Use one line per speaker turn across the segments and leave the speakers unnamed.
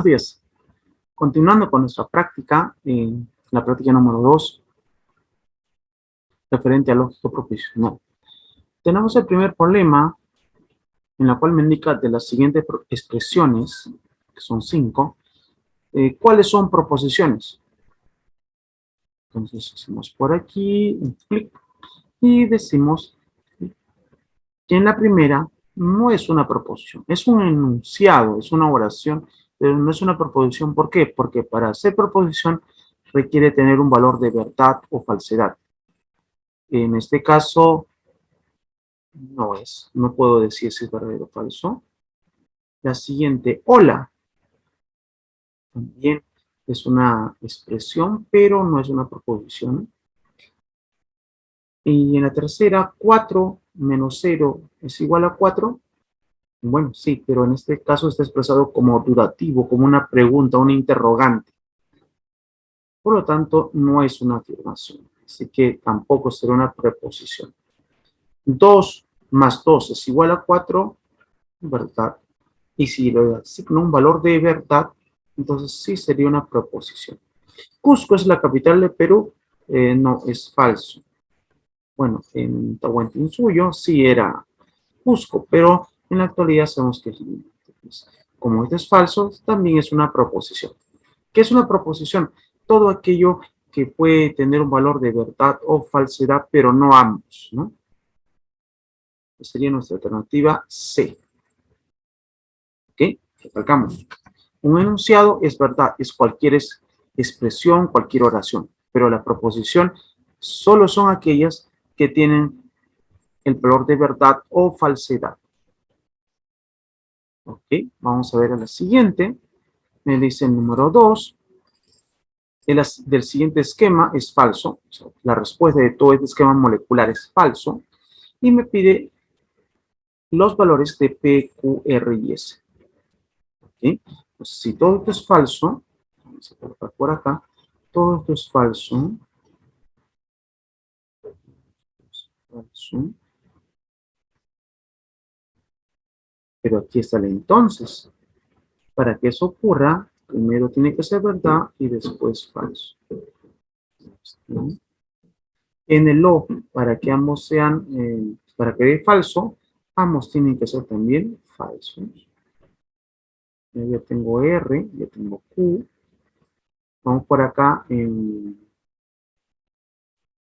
días. Continuando con nuestra práctica, la práctica número 2, referente a lógico proposicional. Tenemos el primer problema, en la cual me indica de las siguientes expresiones, que son 5, ¿cuáles son proposiciones? Entonces, hacemos por aquí, un clic, y decimos que en la primera no es una proposición, es un enunciado, es una oración, pero no es una proposición. ¿Por qué? Porque para ser proposición requiere tener un valor de verdad o falsedad. En este caso, no puedo decir si es verdadero o falso. La siguiente, hola, también es una expresión, pero no es una proposición. Y en la tercera, 4 menos 0 es igual a 4. Bueno, sí, pero en este caso está expresado como dudativo, como una pregunta, un interrogante. Por lo tanto, no es una afirmación. Así que tampoco será una preposición. 2 más 2 es igual a 4, ¿verdad? Y si le asigno un valor de verdad, entonces sí sería una proposición. Cusco es la capital de Perú. No, es falso. Bueno, en Tahuantinsuyo sí era Cusco, pero en la actualidad sabemos que como esto es falso, también es una proposición. ¿Qué es una proposición? Todo aquello que puede tener un valor de verdad o falsedad, pero no ambos, ¿no? Esa sería nuestra alternativa C. ¿Ok? Recalcamos. Un enunciado es verdad, es cualquier expresión, cualquier oración, pero la proposición solo son aquellas que tienen el valor de verdad o falsedad. Ok, vamos a ver a la siguiente. Me dice el número 2. Del siguiente esquema es falso. O sea, la respuesta de todo este esquema molecular es falso. Y me pide los valores de P, Q, R y S. ¿Okay? Pues si todo esto es falso, vamos a colocar por acá, todo esto es falso. Pero aquí está el entonces. Para que eso ocurra, primero tiene que ser verdad y después falso. En el O, para que ambos sean, para que dé falso, ambos tienen que ser también falsos. Ya tengo R, ya tengo Q. Vamos por acá en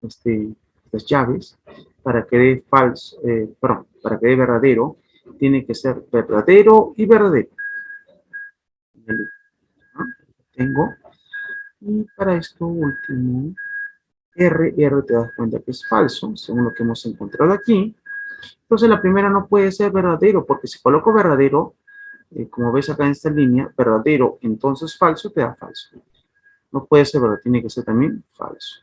las llaves. Para que dé falso, para que dé verdadero, tiene que ser verdadero y verdadero. Tengo. Y para esto último, R te das cuenta que es falso, según lo que hemos encontrado aquí. Entonces la primera no puede ser verdadero, porque si coloco verdadero, como ves acá en esta línea, verdadero, entonces falso, te da falso. No puede ser verdadero, tiene que ser también falso.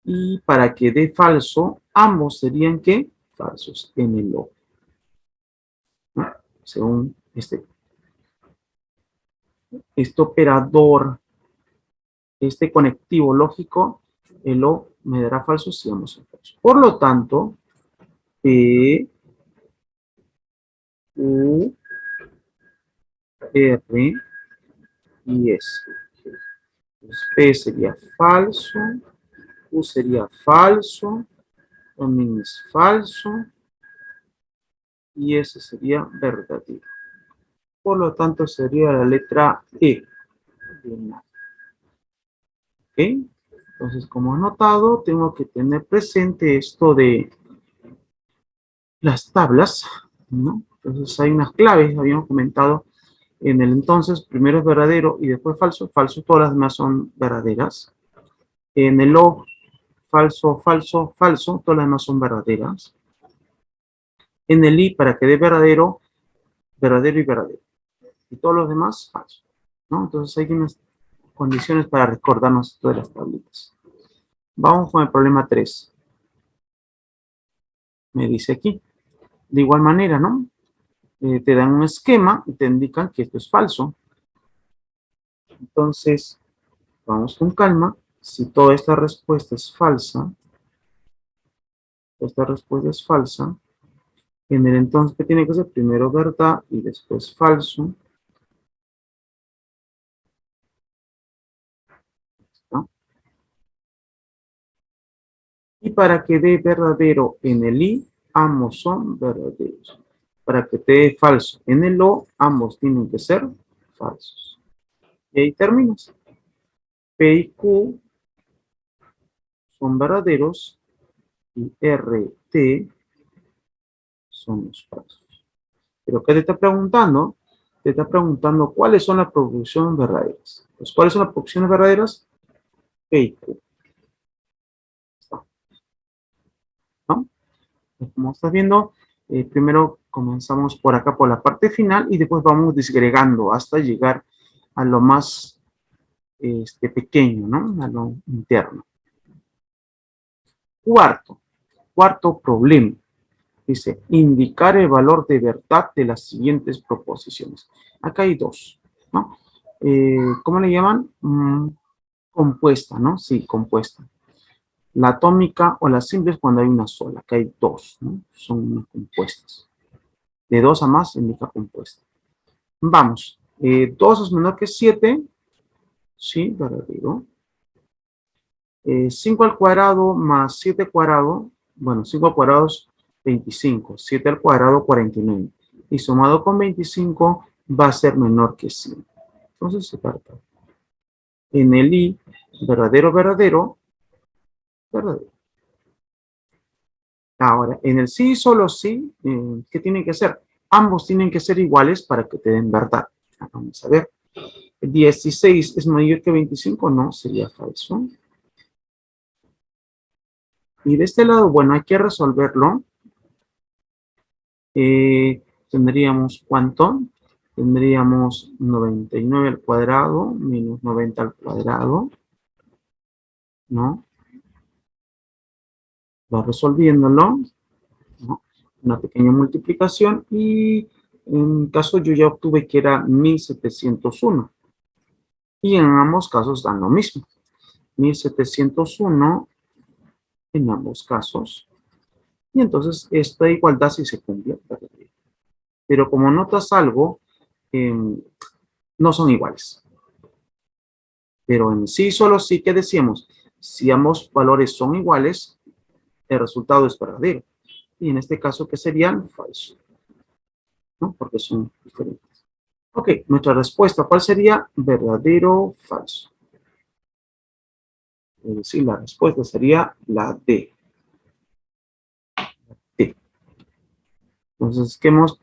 Y para que dé falso, ambos serían, ¿qué? Falsos, en el O. ¿No? Según este operador, este conectivo lógico, el O me dará falso si ambos son falsos. Por lo tanto, P, Q, R y S. Entonces, P sería falso, Q sería falso, también es falso, y S sería verdadero. Por lo tanto, sería la letra E. ¿Ok? Entonces, como he notado, tengo que tener presente esto de las tablas, ¿no? Entonces, hay unas claves, habíamos comentado en el entonces, primero es verdadero y después falso. Falso, todas las demás son verdaderas. En el O, falso, falso, falso, todas las demás son verdaderas. En el I, para que dé verdadero, verdadero y verdadero. Y todos los demás, falso, ¿no? Entonces, hay unas condiciones para recordarnos todas las tablitas. Vamos con el problema 3. Me dice aquí. De igual manera, ¿no? Te dan un esquema y te indican que esto es falso. Entonces, vamos con calma. Si toda esta respuesta es falsa, En el entonces, ¿qué tiene que ser? Primero verdad y después falso. ¿No? Y para que dé verdadero en el i, ambos son verdaderos. Para que te dé falso en el o, ambos tienen que ser falsos. Y ahí terminas. P y Q son verdaderos y R, T son los falsos. Pero ¿qué te está preguntando? Te está preguntando cuáles son las proporciones verdaderas. Pues, ¿cuáles son las proporciones verdaderas? P y Q. ¿No? Como estás viendo, primero comenzamos por acá, por la parte final, y después vamos disgregando hasta llegar a lo más pequeño, ¿no? A lo interno. Cuarto problema. Dice, indicar el valor de verdad de las siguientes proposiciones. Acá hay dos, ¿no? ¿Cómo le llaman? Compuesta, ¿no? Sí, compuesta. La atómica o la simple es cuando hay una sola. Acá hay dos, ¿no? Son compuestas. De 2 a más indica compuesta. Vamos. 2 es menor que 7. Sí, verdadero. 5 al cuadrado más 7 al cuadrado. Bueno, 5 al cuadrado es 25. 7 al cuadrado, 49. Y sumado con 25 va a ser menor que 5. Entonces se trata. En el i, verdadero, verdadero, verdadero. Ahora, en el sí, solo sí, ¿qué tienen que ser? Ambos tienen que ser iguales para que te den verdad. Vamos a ver. 16 es mayor que 25, no, sería falso. Y de este lado, bueno, hay que resolverlo. Tendríamos, ¿cuánto? Tendríamos 99 al cuadrado menos 90 al cuadrado, ¿no? Va resolviéndolo, ¿no? Una pequeña multiplicación y en caso yo ya obtuve que era 1701. Y en ambos casos dan lo mismo. 1701 en ambos casos. Y entonces esta igualdad sí se cumple. Pero como notas algo, no son iguales. Pero en sí, solo sí que decíamos, si ambos valores son iguales, el resultado es verdadero. Y en este caso, ¿qué serían? Falso. ¿No? Porque son diferentes. Ok, nuestra respuesta, ¿cuál sería? Verdadero o falso. Es decir, la respuesta sería la D. D. Entonces, ¿qué hemos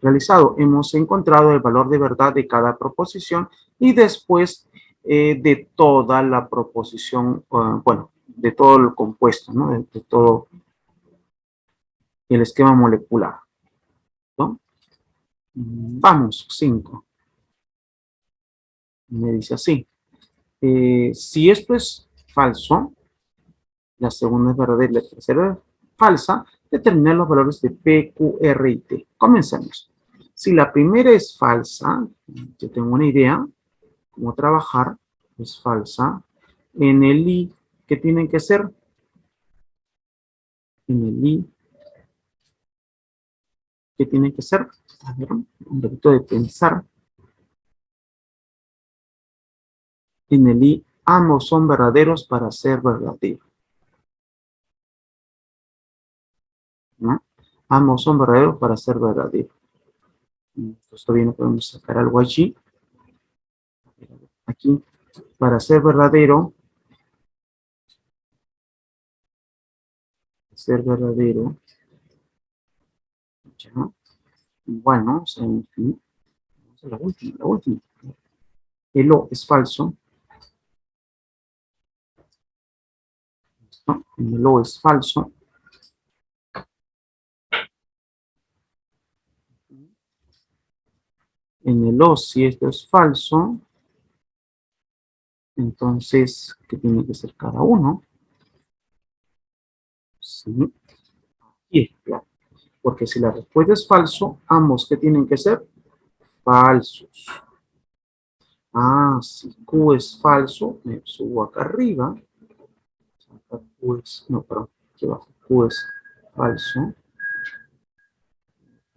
realizado? Hemos encontrado el valor de verdad de cada proposición y después de toda la proposición, bueno, de todo el compuesto, ¿no? De todo el esquema molecular, ¿no? Vamos, 5. Me dice así. Si esto es falso, la segunda es verdadera y la tercera es falsa, determinar los valores de P, Q, R y T. Comencemos. Si la primera es falsa, yo tengo una idea cómo trabajar, es falsa. En el I, ¿qué tienen que ser? En el I, ¿qué tienen que ser? A ver, un poquito de pensar. En el I, ambos son verdaderos para ser verdaderos, ¿no? Ambos son verdaderos para ser verdaderos. Entonces todavía no podemos sacar algo allí. Aquí, para ser verdadero, ya. Bueno, o sea, en fin, la última. El O es falso, ¿no? El O es falso. En el O, si esto es falso, entonces, ¿qué tiene que ser cada uno? Sí, y es claro. Porque si la respuesta es falso, ambos, ¿qué tienen que ser? Falsos. Ah, si Q es falso, me subo acá arriba. Acá Q es, no, perdón, aquí abajo Q es falso.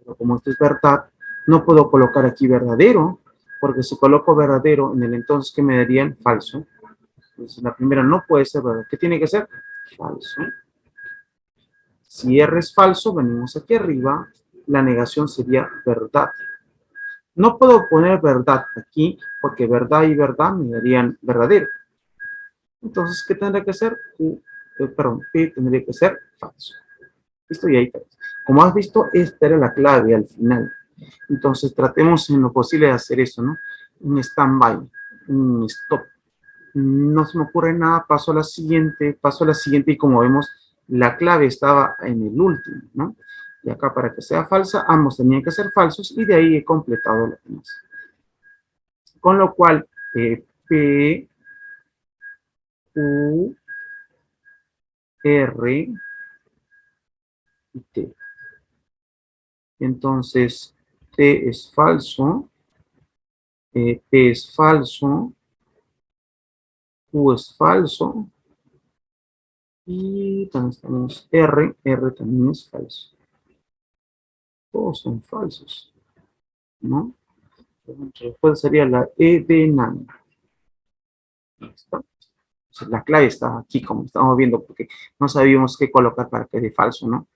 Pero como esto es verdad, no puedo colocar aquí verdadero, porque si coloco verdadero en el entonces, ¿qué me darían? Falso. Entonces la primera no puede ser verdad. ¿Qué tiene que ser? Falso. Si R es falso, venimos aquí arriba, la negación sería verdad. No puedo poner verdad aquí, porque verdad y verdad me darían verdadero. Entonces, ¿qué tendría que ser? P tendría que ser falso. ¿Listo? Y ahí está. Como has visto, esta era la clave al final. Entonces, tratemos en lo posible de hacer eso, ¿no? Un stand-by, un stop. No se me ocurre nada, paso a la siguiente, y como vemos, la clave estaba en el último, ¿no? Y acá para que sea falsa, ambos tenían que ser falsos y de ahí he completado lo demás. Con lo cual, P, Q, R y T. Entonces, T es falso, P es falso, Q es falso, y también tenemos R también es falso. Todos son falsos, ¿no? Después sería la E de nano. ¿Listo? Entonces, la clave está aquí, como estamos viendo, porque no sabíamos qué colocar para que dé falso, ¿no?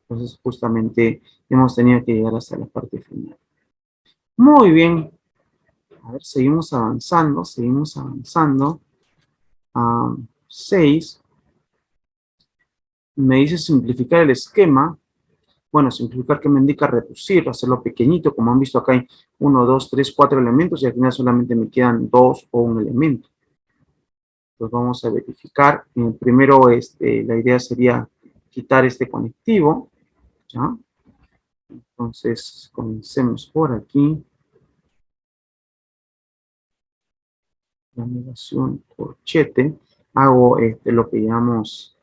Entonces, justamente hemos tenido que llegar hasta la parte final. Muy bien. A ver, seguimos avanzando, seguimos avanzando. 6. Me dice simplificar el esquema. Bueno, simplificar que me indica reducir, hacerlo pequeñito. Como han visto acá hay 1, 2, 3, 4 elementos y al final solamente me quedan 2 o un elemento. Entonces vamos a verificar. Primero, la idea sería quitar este conectivo. ¿Ya? Entonces, comencemos por aquí. La negación corchete. Hago lo que llamamos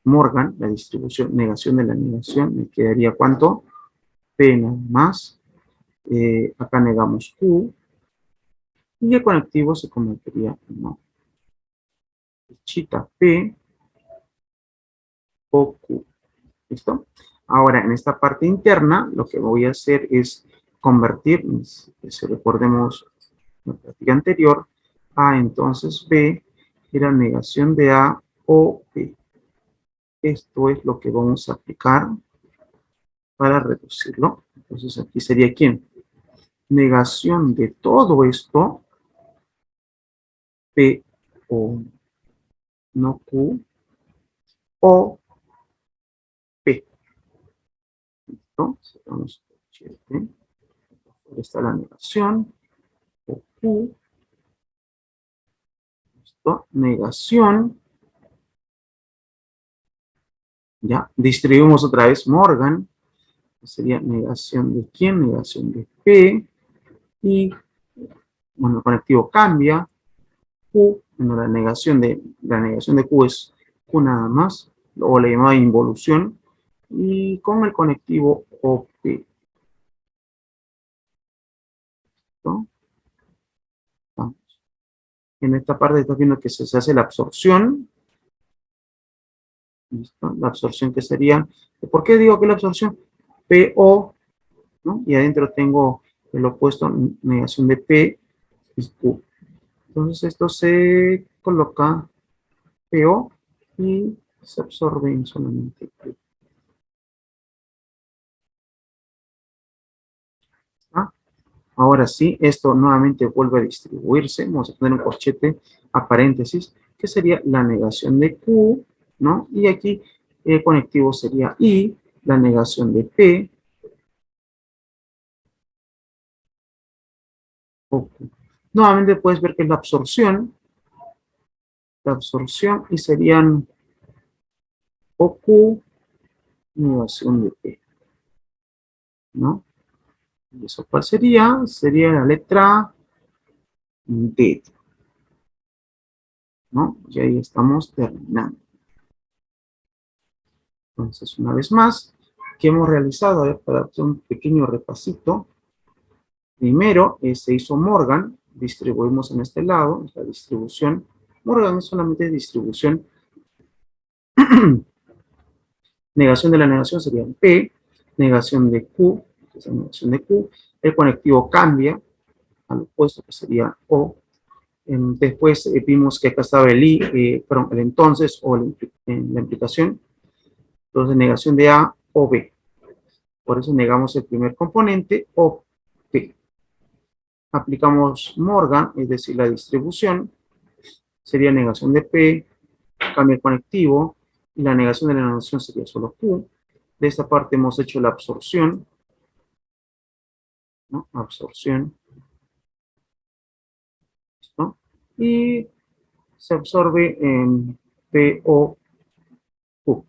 Morgan, la distribución, negación de la negación. Me quedaría ¿cuánto? P nada más. Acá negamos Q. Y el conectivo se convertiría en no. Flechita P o Q. ¿Listo? Ahora, en esta parte interna, lo que voy a hacer es convertir, si recordemos la práctica anterior, A entonces B era negación de A o B. Esto es lo que vamos a aplicar para reducirlo. Entonces aquí sería ¿quién? Negación de todo esto, P o no Q, o P. ¿Listo? Cerramos el está la negación, o Q, ¿listo? Negación, ya, distribuimos otra vez Morgan, sería negación de quién, negación de P, y, bueno, el conectivo cambia, Q, bueno, la negación de Q es Q nada más, o la llamada involución, y con el conectivo OP. ¿Listo? Vamos. En esta parte está viendo que se hace la absorción. ¿Listo? La absorción que sería, ¿por qué digo que la absorción? PO, ¿no? Y adentro tengo el opuesto, negación de P y Q. Entonces esto se coloca PO y se absorbe en solamente Q. ¿Ah? Ahora sí, esto nuevamente vuelve a distribuirse. Vamos a poner un corchete a paréntesis, que sería la negación de Q, ¿no? Y aquí el conectivo sería I, la negación de P o Q. Nuevamente puedes ver que es la absorción y serían o Q, negación de P, ¿no? ¿Y eso cuál sería? Sería la letra D, ¿no? Y ahí estamos terminando. Entonces, una vez más, ¿qué hemos realizado? A ver, para hacer un pequeño repasito. Primero, se hizo Morgan, distribuimos en este lado, la distribución. Morgan es solamente distribución. Negación de la negación sería P, negación de Q, que es la negación de Q. El conectivo cambia al opuesto, que sería O. Después vimos que acá estaba el perdón, el entonces o la implicación. Entonces, negación de A o B. Por eso negamos el primer componente o P. Aplicamos Morgan, es decir, la distribución. Sería negación de P, cambia el conectivo, y la negación de la negación sería solo Q. De esta parte hemos hecho la absorción, ¿no? Absorción, ¿no? Y se absorbe en P o Q.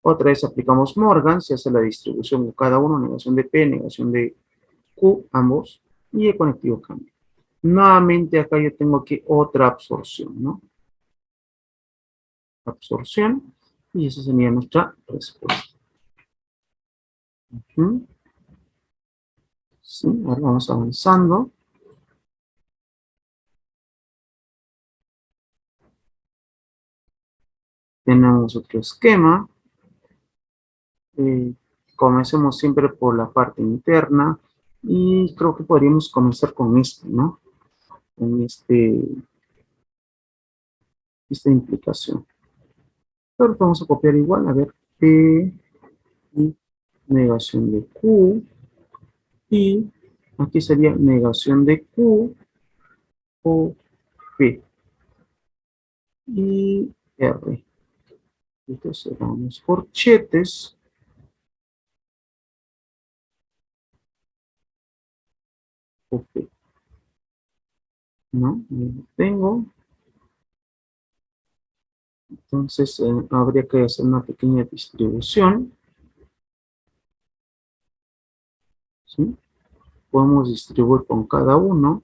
Otra vez aplicamos Morgan, se hace la distribución de cada uno, negación de P, negación de Q, ambos, y el conectivo cambia. Nuevamente acá yo tengo aquí otra absorción, ¿no? Absorción, y esa sería nuestra respuesta. Sí, ahora vamos avanzando. Tenemos otro esquema. Comencemos siempre por la parte interna y creo que podríamos comenzar con esto, ¿no? Con esta implicación. Pero vamos a copiar igual, a ver, P y negación de Q y aquí sería negación de Q o P y R. Entonces vamos corchetes. O P, ¿no? Lo tengo. Entonces habría que hacer una pequeña distribución. ¿Sí? Podemos distribuir con cada uno.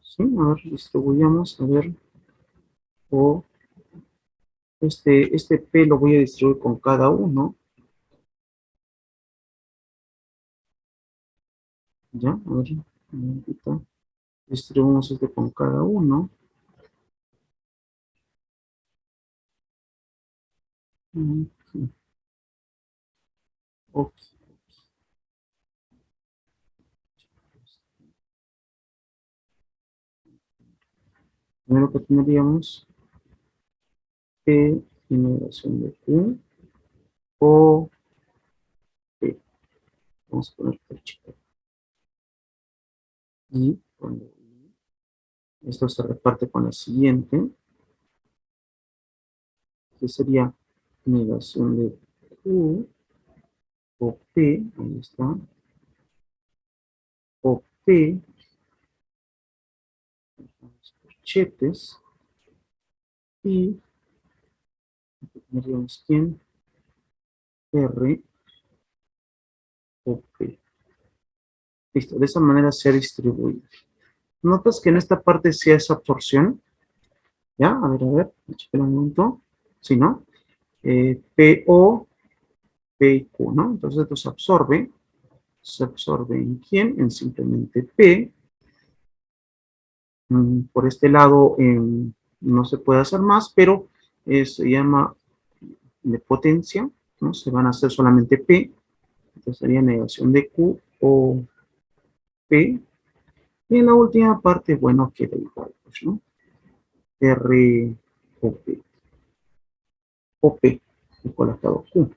¿Sí? A ver, distribuyamos, a ver. O este P lo voy a distribuir con cada uno. ¿Ya? A ver, un momentito. Distribuimos este con cada uno. Ok. Ok. Primero que tendríamos P generación de Q o P. Vamos a poner corchete. Y cuando esto se reparte con la siguiente, que sería negación de Q o P, ahí está, o P, los corchetes, y tendríamos quién, R o P. Listo, de esa manera se ha distribuido. Notas que en esta parte sí es absorción, ¿ya? A ver, espera un momento, si no, P, O, P y Q, ¿no? Entonces esto se absorbe en quién, en simplemente P. Por este lado no se puede hacer más, pero se llama de potencia, ¿no? Se van a hacer solamente P, entonces sería negación de Q o P, y en la última parte, bueno, queda igual, pues, ¿no? R o P, y colocado Q.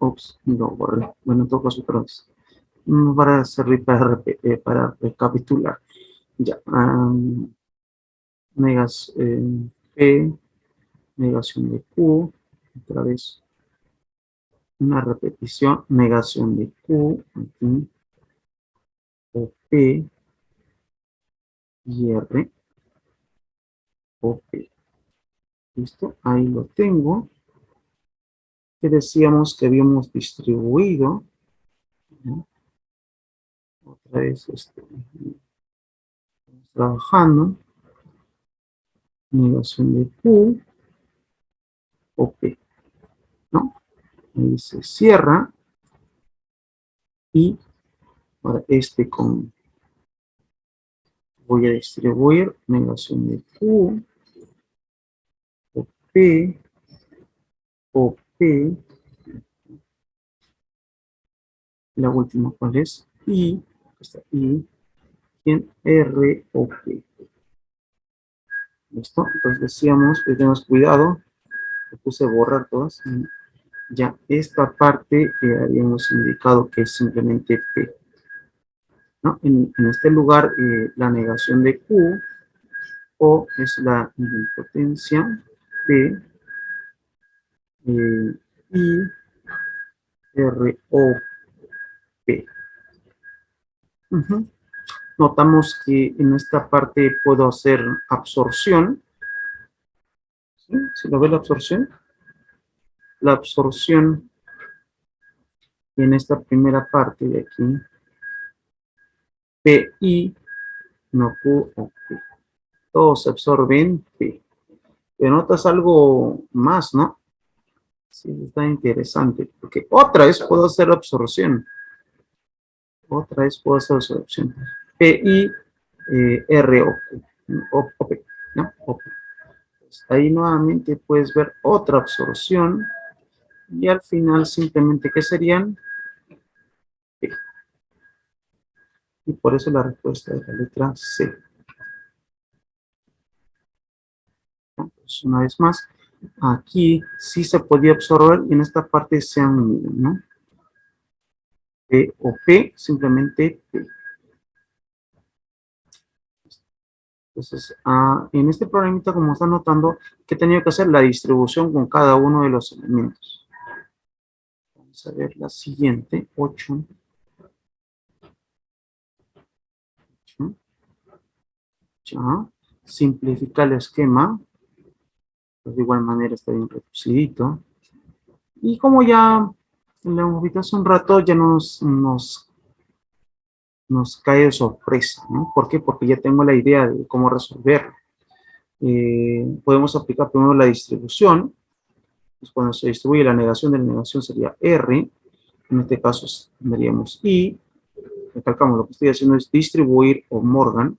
Ops, no borré. Bueno, en todo caso, otra vez. Para servir para recapitular. Ya. P, negación de Q, otra vez una repetición, negación de Q, aquí, o P y R, o P. ¿Listo? Ahí lo tengo. Que decíamos que habíamos distribuido, ¿no? Otra vez trabajando, negación de Q, o P, ¿no? Ahí se cierra, y ahora con voy a distribuir negación de Q, o P, o P, la última cuál es, I, está I, en R o P. ¿Listo? Entonces decíamos que tenemos cuidado, le puse borrar todas, ya esta parte que habíamos indicado que es simplemente P. ¿No? En este lugar, la negación de Q, O es la idempotencia, P, I, R, O, P. Notamos que en esta parte puedo hacer absorción. ¿Sí? ¿Se lo ve la absorción? La absorción en esta primera parte de aquí, PI, no Q o P. Todos se absorben P. Pero notas algo más, ¿no? Sí, está interesante. Porque otra vez puedo hacer absorción. Otra vez puedo hacer absorción. PI, R o P, ¿no? O P. Pues ahí nuevamente puedes ver otra absorción. Y al final simplemente, ¿qué serían? P. Y por eso la respuesta es la letra C. Entonces, una vez más, aquí sí se podía absorber y en esta parte se han unido, ¿no? P o P, simplemente P. Entonces, en este programita, como están notando, que he tenido que hacer la distribución con cada uno de los elementos. Vamos a ver la siguiente, 8. Ya. Simplificar el esquema. Pues de igual manera está bien reducidito. Y como ya lo hemos visto hace un rato, ya nos cae de sorpresa, ¿no? ¿Por qué? Porque ya tengo la idea de cómo resolverlo. Podemos aplicar primero la distribución. Pues cuando se distribuye la negación de la negación sería R. En este caso tendríamos I. Recalcamos, lo que estoy haciendo es distribuir o Morgan.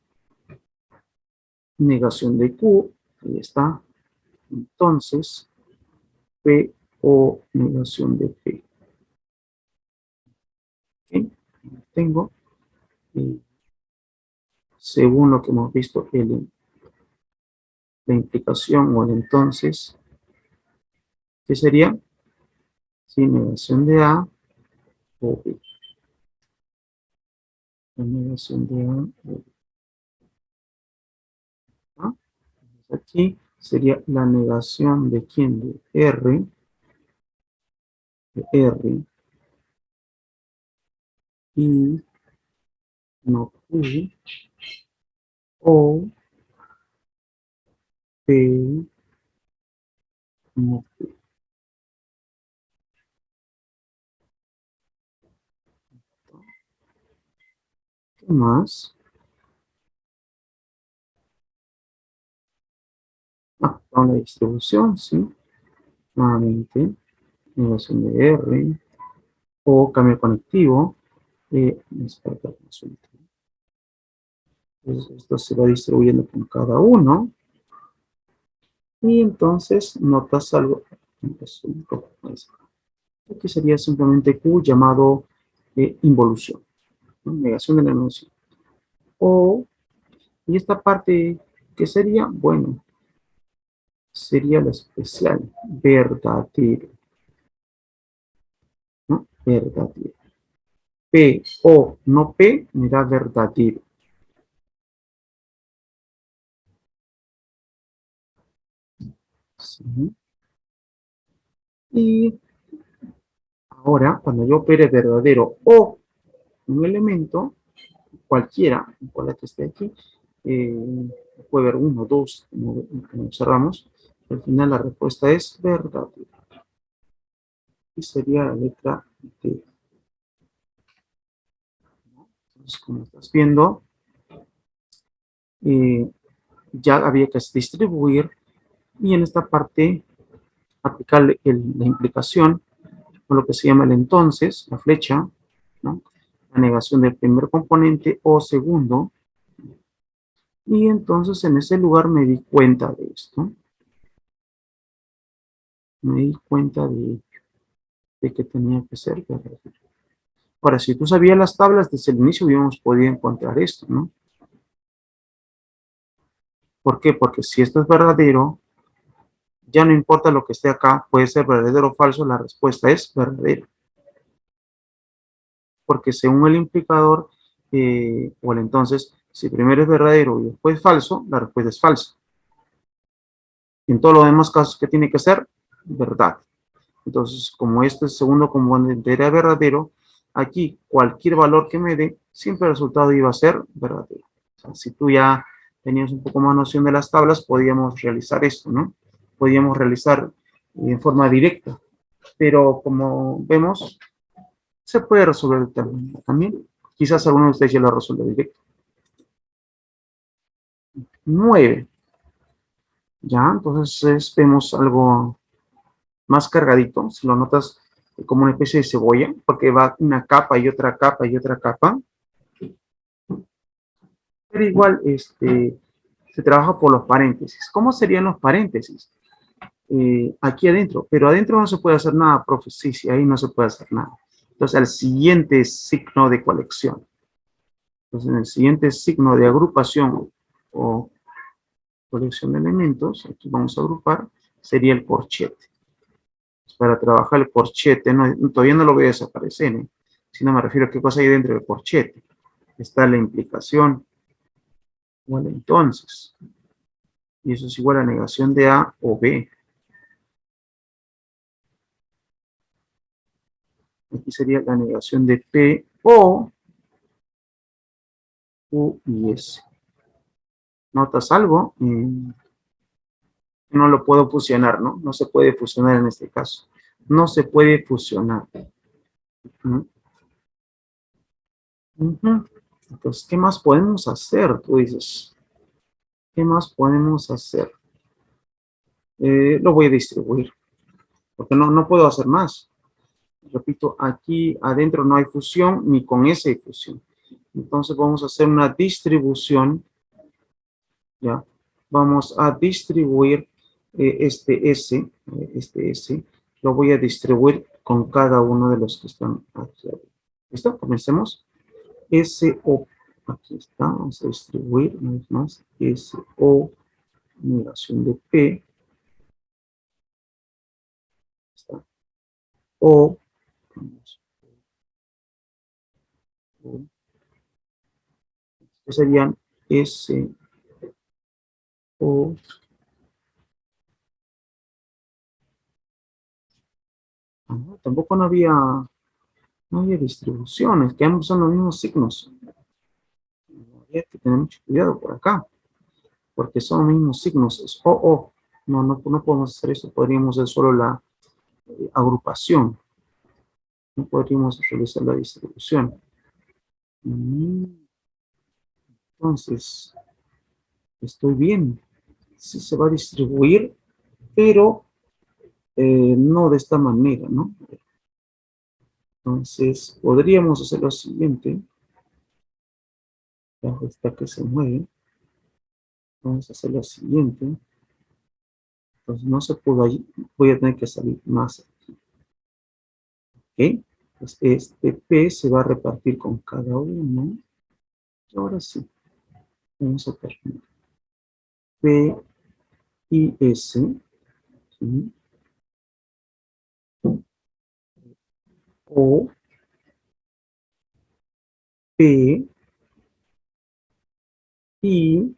Negación de Q. Ahí está. Entonces, P o negación de P. ¿Okay? Tengo, según lo que hemos visto, la implicación o el entonces, ¿qué sería? Sí, negación de A o B. La negación de A o B. ¿Ah? Aquí sería la negación de quién, de R, y no Q, o P, no Q. ¿Qué más? Con la distribución, sí. Nuevamente, negación de R, o cambio conectivo. Entonces, esto se va distribuyendo con cada uno. Y entonces notas algo. Aquí sería simplemente Q llamado involución, ¿no? Negación de la noción. Y esta parte, ¿qué sería? Bueno, sería la especial, verdadero, ¿no? Verdadero. P o no P me da verdadero. ¿Sí? Y ahora, cuando yo opere verdadero o un elemento, cualquiera, cual que esté aquí, puede haber uno, dos, como observamos, al final la respuesta es verdadero. Y sería la letra D. Entonces, como estás viendo, ya había que distribuir y en esta parte aplicar la implicación o lo que se llama el entonces, la flecha, ¿no? La negación del primer componente o segundo, Y entonces en ese lugar me di cuenta de esto. Me di cuenta de que tenía que ser verdadero. Ahora, si tú sabías las tablas desde el inicio, hubiéramos podido encontrar esto, ¿no? ¿Por qué? Porque si esto es verdadero, ya no importa lo que esté acá, puede ser verdadero o falso, la respuesta es verdadera. Porque según el implicador, bueno, entonces, si primero es verdadero y después falso, la respuesta es falsa. En todos los demás casos, ¿qué tiene que ser? Verdad. Entonces, como este segundo componente era verdadero, aquí cualquier valor que me dé, siempre el resultado iba a ser verdadero. O sea, si tú ya tenías un poco más noción de las tablas, podíamos realizar esto, ¿no? Podíamos realizar en forma directa. Pero como vemos, se puede resolver de tal manera también. Quizás alguno de ustedes ya lo resuelve directo. 9. Ya, entonces vemos algo más cargadito. Si lo notas como una especie de cebolla, porque va una capa y otra capa y otra capa. Pero igual se trabaja por los paréntesis. ¿Cómo serían los paréntesis? Aquí adentro, pero adentro no se puede hacer nada, profe. Sí, sí, ahí no se puede hacer nada. Entonces, el siguiente signo de colección. Entonces, en el siguiente signo de agrupación o colección de elementos, aquí vamos a agrupar, sería el corchete. Para trabajar el corchete, no, todavía no lo voy a desaparecer, ¿eh? Si no me refiero a qué cosa hay dentro del corchete. Está la implicación. Bueno, entonces, y eso es igual a negación de A o B. Aquí sería la negación de P o Q y S. ¿Notas algo? No lo puedo fusionar, ¿no? No se puede fusionar en este caso. No se puede fusionar. ¿Mm? Entonces, ¿qué más podemos hacer? Tú dices, ¿qué más podemos hacer? Lo voy a distribuir, porque no puedo hacer más. Repito, aquí adentro no hay fusión, ni con S hay fusión. Entonces vamos a hacer una distribución, ¿ya? Vamos a distribuir este S, lo voy a distribuir con cada uno de los que están aquí. ¿Listo? Comencemos. SO, aquí está, vamos a distribuir una vez más, SO, negación de P, está, O, que serían SO, tampoco no había distribuciones, que ambos son los mismos signos. Había que tener mucho cuidado por acá, porque son los mismos signos, es O. No podemos hacer esto, podríamos hacer solo la agrupación, no podríamos realizar la distribución. Entonces, estoy bien, sí se va a distribuir, pero no de esta manera, ¿no? Entonces, podríamos hacer lo siguiente, ya está que se mueve, vamos a hacer lo siguiente, entonces no se pudo ahí, voy a tener que salir más aquí, ¿ok? Pues este P se va a repartir con cada uno, y ahora sí, vamos a terminar. P y S, ¿sí? O, P, y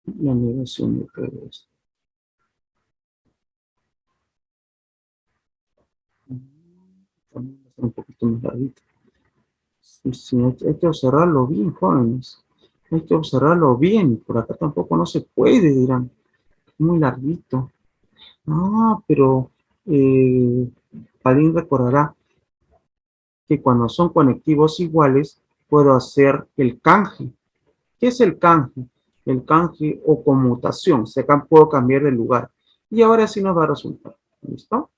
la negación de todo esto. También va a ser un poquito más larguito. Sí, sí, hay que observarlo bien, jóvenes. Hay que observarlo bien. Por acá tampoco no se puede, dirán. Muy larguito. Ah, pero alguien recordará que cuando son conectivos iguales, puedo hacer el canje. ¿Qué es el canje? El canje o conmutación. Se puedo cambiar de lugar. Y ahora sí nos va a resultar. ¿Listo?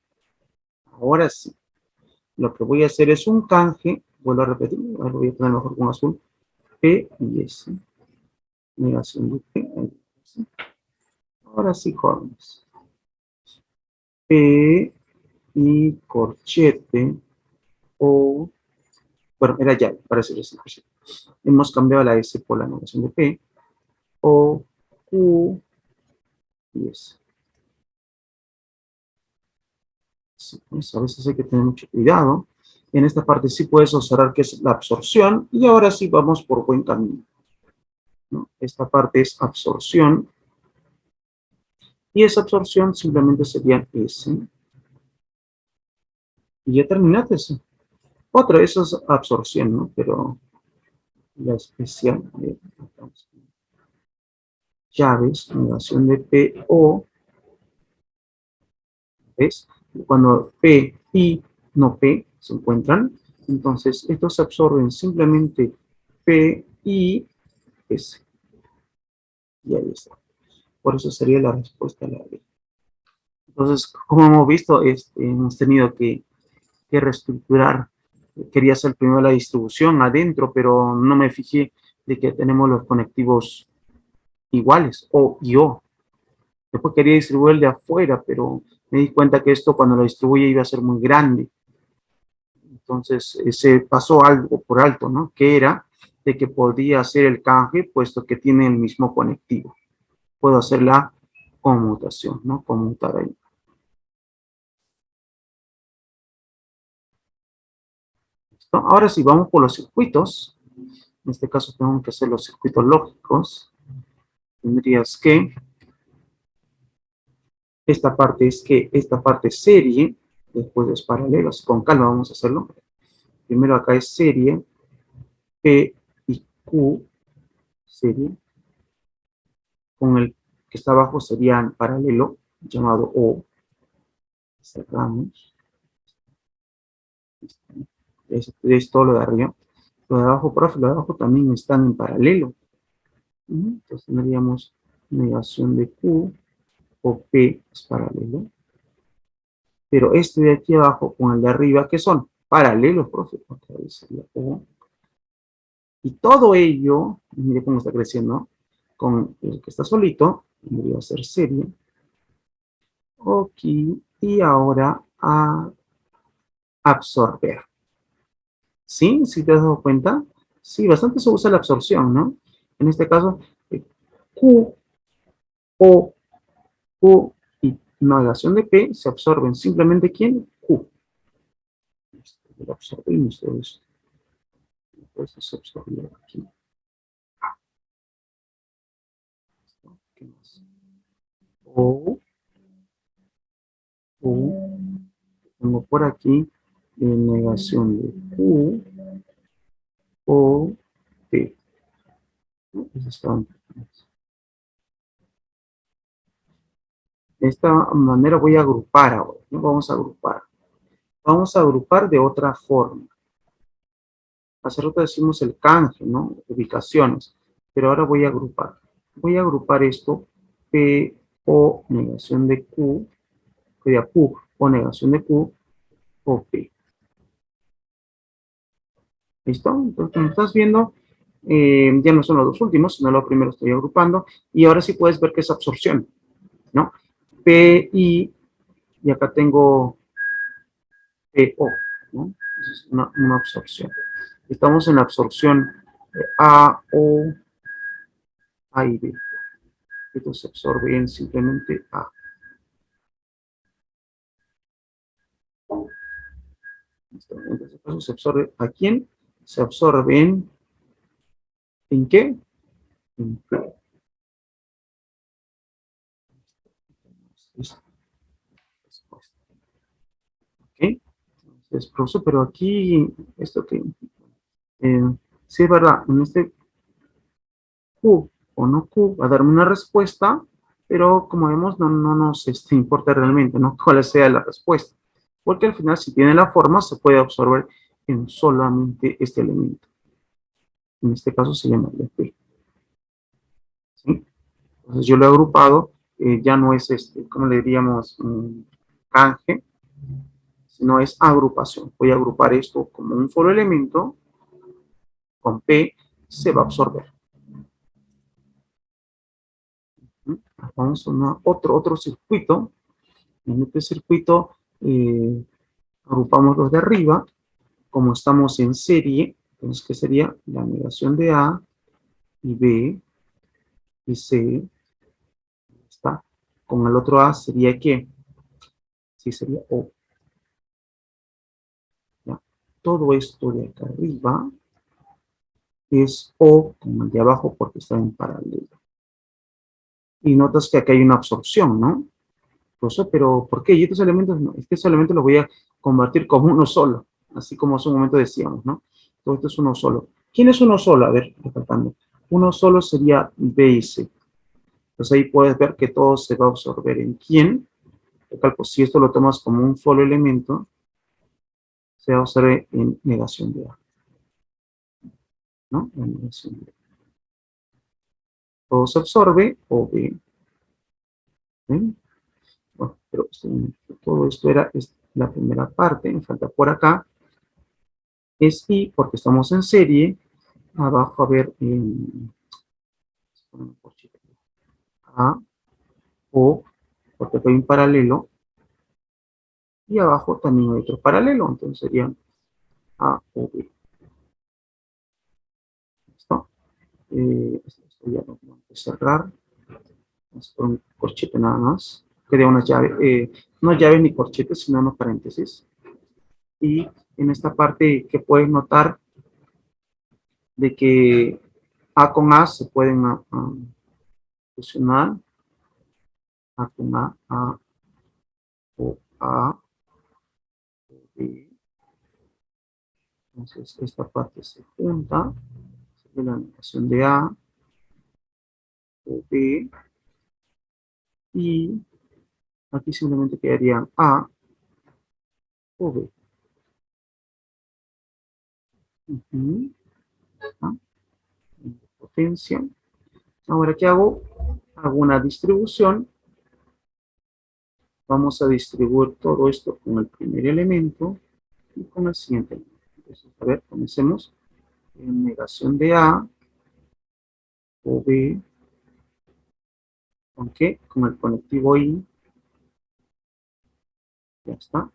Ahora sí. lo que voy a hacer es un canje, vuelvo a repetir, ahora lo voy a poner mejor con azul, P y S, negación de P, S. Ahora sí, jóvenes, P y corchete, o, bueno, era ya, para hacer ese corchete. Hemos cambiado la S por la negación de P, O, Q y S. Sí, pues a veces hay que tener mucho cuidado. En esta parte sí puedes observar que es la absorción, y ahora sí vamos por buen camino, ¿no? Esta parte es absorción, y esa absorción simplemente sería S. Y ya terminaste eso. Otra vez es absorción, ¿no? Pero la especial, llaves, negación de P, O, ¿ves? Cuando P y no P se encuentran, entonces estos se absorben simplemente P y S. Y ahí está. Por eso sería la respuesta a la B. Entonces, como hemos visto, hemos tenido que reestructurar. Quería hacer primero la distribución adentro, pero no me fijé de que tenemos los conectivos iguales, O y O. Después quería distribuir el de afuera, pero me di cuenta que esto cuando lo distribuye iba a ser muy grande. Entonces se pasó algo por alto, ¿no? Que era de que podía hacer el canje, puesto que tiene el mismo conectivo. Puedo hacer la conmutación, ¿no? Conmutar ahí. ¿Listo? Ahora sí, vamos por los circuitos. En este caso tengo que hacer los circuitos lógicos. Tendrías que, esta parte es serie, después es paralelo. Con calma vamos a hacerlo. Primero acá es serie, P y Q, serie. Con el que está abajo serían paralelo, llamado O. Cerramos. Es todo lo de arriba. Lo de abajo, profe, lo de abajo también están en paralelo. Entonces tendríamos negación de Q, o P es paralelo. Pero este de aquí abajo con el de arriba, ¿qué son? Paralelos, profe. Otra vez sería O. Y todo ello, mire cómo está creciendo, con el que está solito, debería ser serie. Ok, y ahora a absorber. ¿Sí? ¿Sí te has dado cuenta? Sí, bastante se usa la absorción, ¿no? En este caso, Q, O, Q y navegación de P se absorben simplemente ¿quién? Q. Lo absorbimos todo esto. Entonces se absorbe aquí. ¿Qué más? O, tengo por aquí negación de Q, O, P. De esta manera voy a agrupar ahora, ¿no? Vamos a agrupar. Vamos a agrupar de otra forma. Hace rato decimos el canje, ¿no? Ubicaciones. Pero ahora voy a agrupar. Voy a agrupar esto, P, O, negación de Q, sería Q, o negación de Q, o P. ¿Listo? Entonces, como estás viendo, ya no son los dos últimos, sino lo primero estoy agrupando. Y ahora sí puedes ver que es absorción, ¿no? P, I, y acá tengo P, O, ¿no? Es una absorción. Estamos en la absorción A, O, A y B. Esto se absorbe en simplemente A. En este caso se absorbe ¿a quién? Se absorbe ¿en qué? En P. Listo. ¿Ok? Entonces, profesor, pero aquí, esto que, sí es verdad, en este Q o no Q va a darme una respuesta, pero como vemos no nos importa realmente, ¿no? Cuál sea la respuesta. Porque al final, si tiene la forma, se puede absorber en solamente este elemento. En este caso se llama P. ¿Sí? Entonces yo lo he agrupado, ya no es ¿cómo le diríamos? Canje, sino es agrupación. Voy a agrupar esto como un solo elemento, con P se va a absorber. Vamos a otro circuito. En este circuito agrupamos los de arriba. Como estamos en serie, entonces, ¿qué sería? La negación de A y B y C. Está. Con el otro A sería ¿qué? Sí, sería O. ¿Ya? Todo esto de acá arriba es O con el de abajo porque está en paralelo. Y notas que aquí hay una absorción, ¿no? Entonces, pero ¿por qué? Y estos elementos, no, estos elementos los voy a convertir como uno solo, así como hace un momento decíamos, ¿no? Todo esto es uno solo. ¿Quién es uno solo? A ver, recalcando. Uno solo sería B y C. Entonces ahí puedes ver que todo se va a absorber en quién. Recalco, si esto lo tomas como un solo elemento, se va a absorber en negación de A, ¿no? En negación de A. Todo se absorbe o B. ¿Ven? Bueno, pero todo esto es la primera parte, me falta por acá. Es I porque estamos en serie. Abajo, a ver, A, O, porque estoy en paralelo. Y abajo también hay otro paralelo, entonces serían A, O, B. ¿Listo? Esto ya lo vamos a cerrar. Vamos a poner un corchete nada más. Quería una llave, no llaves ni corchetes, sino unos paréntesis. Y en esta parte que puedes notar de que A con A se pueden fusionar. A con A, O, A, O, B. Entonces esta parte se junta. De la negación de A, O, B. Y aquí simplemente quedarían A o B. ¿Ah? Potencia. Ahora, ¿qué hago? Hago una distribución. Vamos a distribuir todo esto con el primer elemento y con el siguiente elemento. Entonces, a ver, comencemos. En negación de A o B. ¿Con qué? Con el conectivo I. Ya está.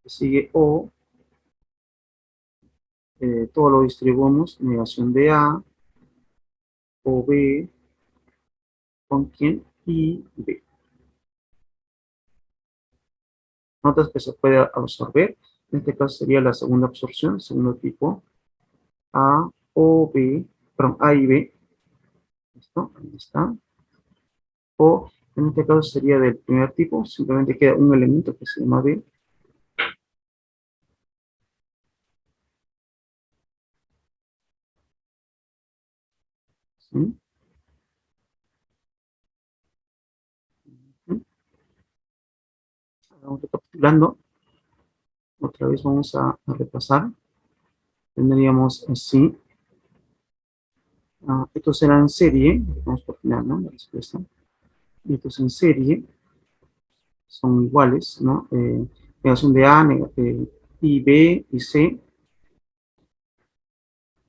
Sigue O. Todo lo distribuimos. Negación de A o B. ¿Con quién? I, B. Notas que se puede absorber. En este caso sería la segunda absorción, segundo tipo. A o B, perdón, A y B. ¿Listo? Ahí está. O en este caso sería del primer tipo, simplemente queda un elemento que se llama B. ¿Sí? Vamos recapitulando. Otra vez vamos a repasar. Tendríamos así. Estos serán en serie. Vamos por final, ¿no? La respuesta. Y estos en serie son iguales, ¿no? Negación de A, y B y C.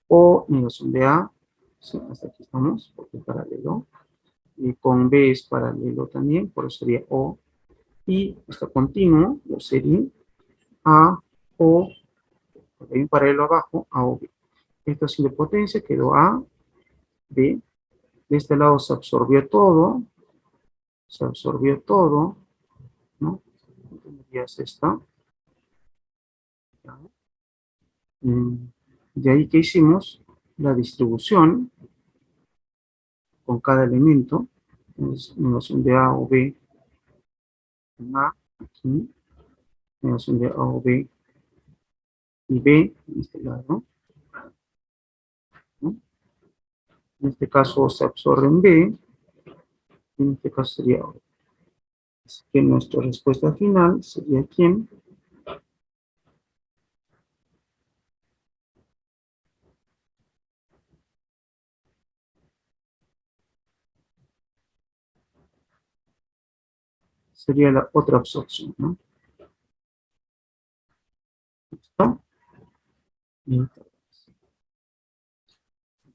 O negación de A. Sí, hasta aquí estamos, porque es paralelo. Y con B es paralelo también, por eso sería O. Y está continuo, o sería A, O, porque hay un paralelo abajo, A o B. Esto sin de potencia, quedó A, B. De este lado se absorbió todo, ¿no? Entonces, esta. De ahí que hicimos la distribución con cada elemento. Entonces, negación de A o B en A, aquí. Negación de A o B y B en este lado, ¿no? En este caso se absorbe en B, en este caso sería O. Así que nuestra respuesta final sería ¿quién? sería la otra absorción, ¿no? ¿Listo? Y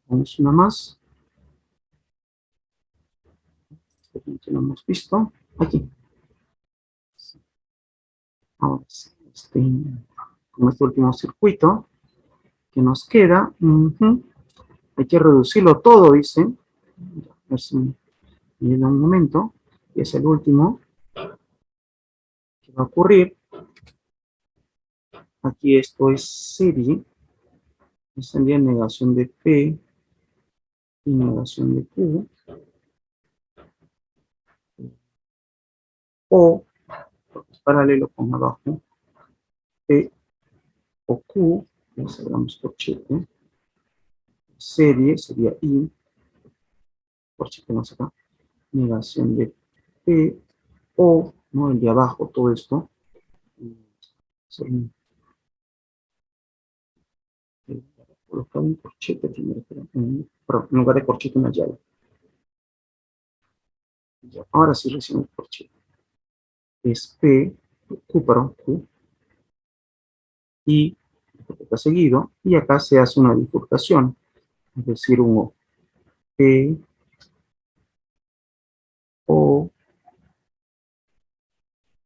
vamos una más. Que lo hemos visto. Aquí. Ahora sí, con este último circuito que nos queda, hay que reducirlo todo, dice. A ver si me viene un momento. Y es el último que va a ocurrir. Aquí esto es serie. Sería negación de P y negación de Q. O, porque es paralelo con abajo, P o Q, ya cerramos corchete. Serie sería I, corchete más acá. Negación de P o, ¿no? El de abajo, todo esto. Colocar un corchete primero, perdón, en lugar de corchete una llave. Ya, ahora sí recibo el corchete. Es P, Q, perdón, Q, y está seguido, y acá se hace una bifurcación, es decir, un O. P, O,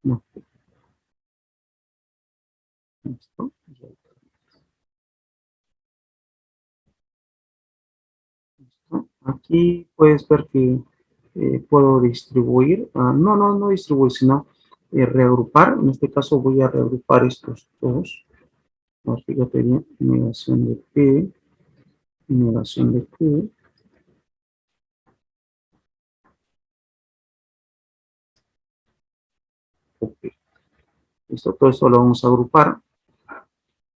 no, esto, ¿no? Aquí puedes ver que puedo distribuir, no distribuir, sino reagrupar. En este caso voy a reagrupar estos dos. Ahora fíjate bien, negación de P, negación de Q. Ok. Listo, todo esto lo vamos a agrupar.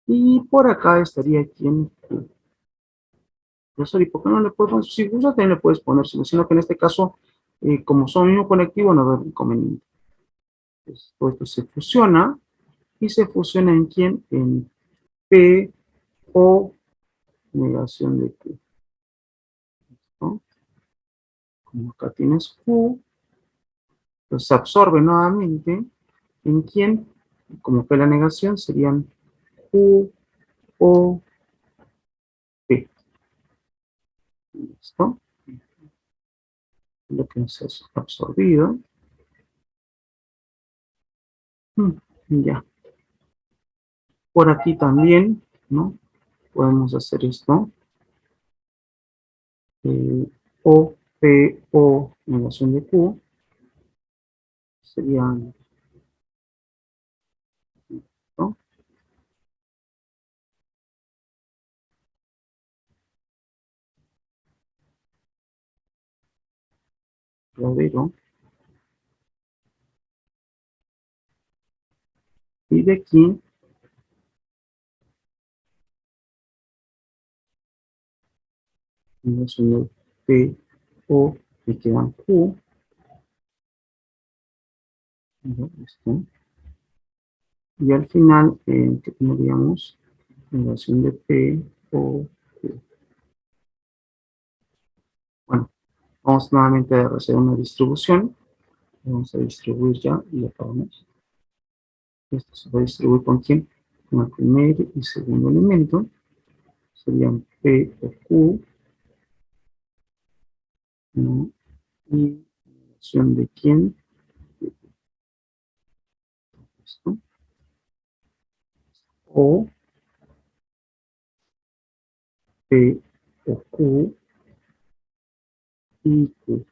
Y por acá estaría aquí en Q. ¿Y por qué no le puedes poner? Si gusta, también le puedes poner, sino que en este caso, como son mismo conectivo, no va a haber inconveniente. Entonces, todo esto se fusiona. ¿Y se fusiona en quién? En P o negación de Q. ¿No? Como acá tienes Q, pues se absorbe nuevamente. ¿En quién? Como fue la negación, serían Q o P. ¿Listo? Lo que nos es absorbido. Ya. Por aquí también, ¿no? Podemos hacer esto. O, P, O, negación de Q. Serían, ¿no? Rodero. Y de aquí, negación de P, O, me quedan Q. ¿No? Esto. Y al final, ¿qué tendríamos? Negación de P, O, Q. Bueno, vamos nuevamente a hacer una distribución. Vamos a distribuir ya y acabamos. Esto se va a distribuir con quién? Con el primer y segundo elemento. Serían P o Q. ¿No? Y relación de quién. Esto. O P o Q y Q.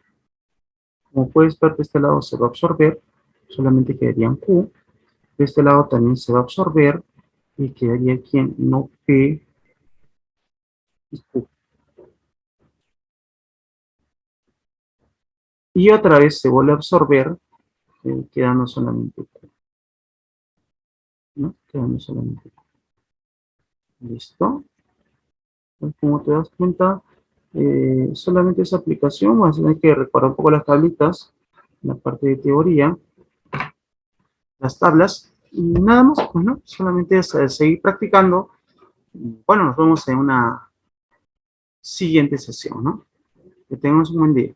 Como puedes ver, de este lado se va a absorber, solamente quedarían Q. De este lado también se va a absorber y quedaría quién, no P y Q. Y otra vez se vuelve a absorber, quedando solamente Q. ¿No? Quedando solamente Q. ¿Listo? Como te das cuenta, solamente esa aplicación, vas a tener que recordar un poco las tablitas, la parte de teoría, las tablas, y nada más, pues, ¿no? Solamente es seguir practicando. Bueno, nos vemos en una siguiente sesión, ¿no? Que tengamos un buen día.